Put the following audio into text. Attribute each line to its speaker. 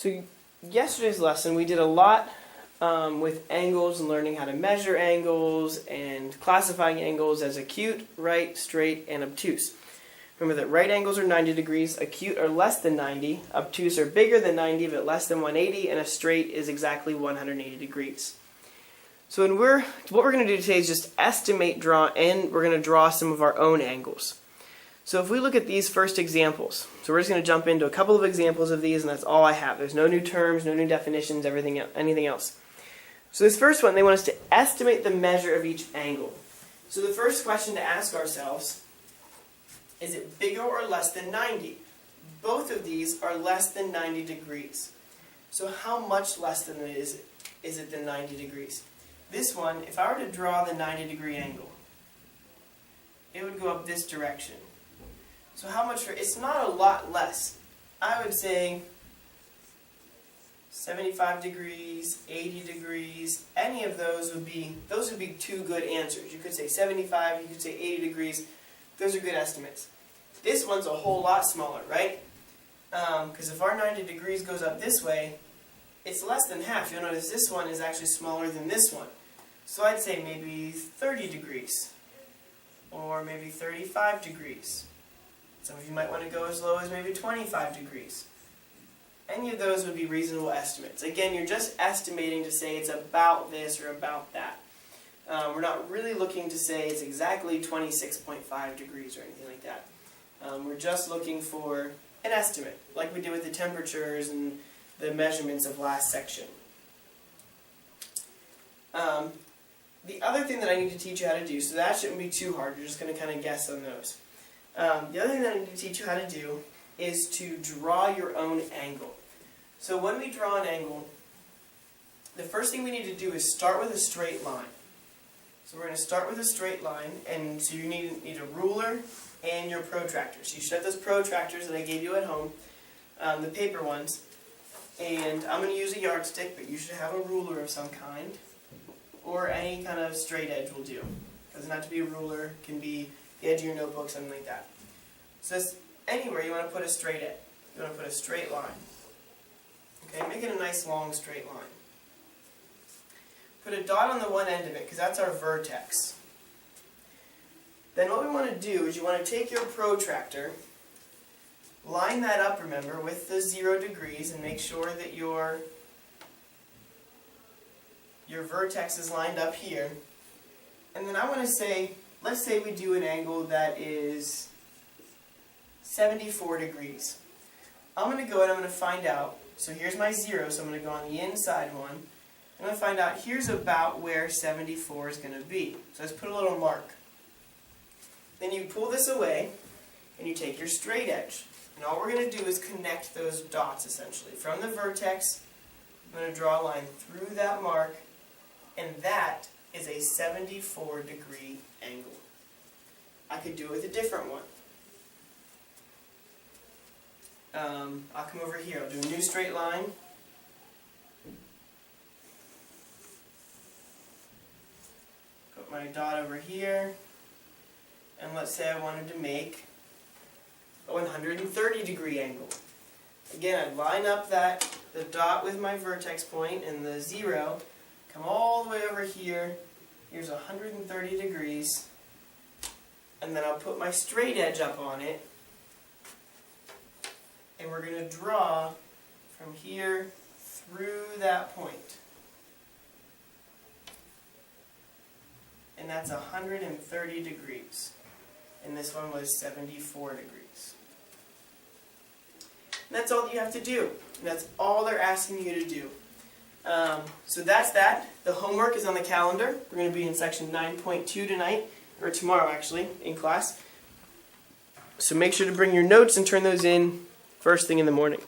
Speaker 1: So yesterday's lesson we did a lot with angles and learning how to measure angles and classifying angles as acute, right, straight, and obtuse. Remember that right angles are 90 degrees, acute are less than 90, obtuse are bigger than 90 but less than 180, and a straight is exactly 180 degrees. So what we're going to do today is just estimate, draw, and we're going to draw some of our own angles. So if we look at these first examples, so we're just going to jump into a couple of examples of these, and that's all I have. There's no new terms, no new definitions, anything else. So this first one, they want us to estimate the measure of each angle. So the first question to ask ourselves, is it bigger or less than 90? Both of these are less than 90 degrees. So how much less than is it than 90 degrees? This one, if I were to draw the 90 degree angle, it would go up this direction. So how much it's not a lot less. I would say 75 degrees, 80 degrees, any of those would be two good answers. You could say 75, you could say 80 degrees. Those are good estimates. This one's a whole lot smaller, right? Because if our 90 degrees goes up this way, it's less than half. You'll notice this one is actually smaller than this one. So I'd say maybe 30 degrees, or maybe 35 degrees. Some of you might want to go as low as maybe 25 degrees. Any of those would be reasonable estimates. Again, you're just estimating to say it's about this or about that. We're not really looking to say it's exactly 26.5 degrees or anything like that. We're just looking for an estimate, like we did with the temperatures and the measurements of last section. The other thing that I need to teach you how to do, so that shouldn't be too hard, you're just going to kind of guess on those. The other thing that I need to teach you how to do is to draw your own angle. So when we draw an angle, the first thing we need to do is start with a straight line. So we're going to start with a straight line, and so you need a ruler and your protractor. So you should have those protractors that I gave you at home, the paper ones, and I'm going to use a yardstick, but you should have a ruler of some kind, or any kind of straight edge will do. It doesn't have to be a ruler, it can be the edge of your notebook, something like that. So that's anywhere you want to put a straight edge. You want to put a straight line. Okay, make it a nice long straight line. Put a dot on the one end of it, because that's our vertex. Then what we want to do is you want to take your protractor, line that up, remember, with the 0 degrees, and make sure that your vertex is lined up here. And then I want to say, let's say we do an angle that is 74 degrees. I'm going to go and I'm going to find out, so here's my 0, so I'm going to go on the inside one. I'm going to find out, here's about where 74 is going to be. So let's put a little mark. Then you pull this away, and you take your straight edge. And all we're going to do is connect those dots, essentially. From the vertex, I'm going to draw a line through that mark, and that is a 74 degree angle. I could do it with a different one. I'll come over here. I'll do a new straight line. Put my dot over here. And let's say I wanted to make a 130 degree angle. Again, I'd line up the dot with my vertex point and the 0, come all the way over here. Here's 130 degrees. And then I'll put my straight edge up on it. And we're going to draw from here through that point. And that's 130 degrees. And this one was 74 degrees. And that's all that you have to do. And that's all they're asking you to do. So that's that. The homework is on the calendar. We're going to be in section 9.2 tonight, or tomorrow actually, in class. So make sure to bring your notes and turn those in first thing in the morning.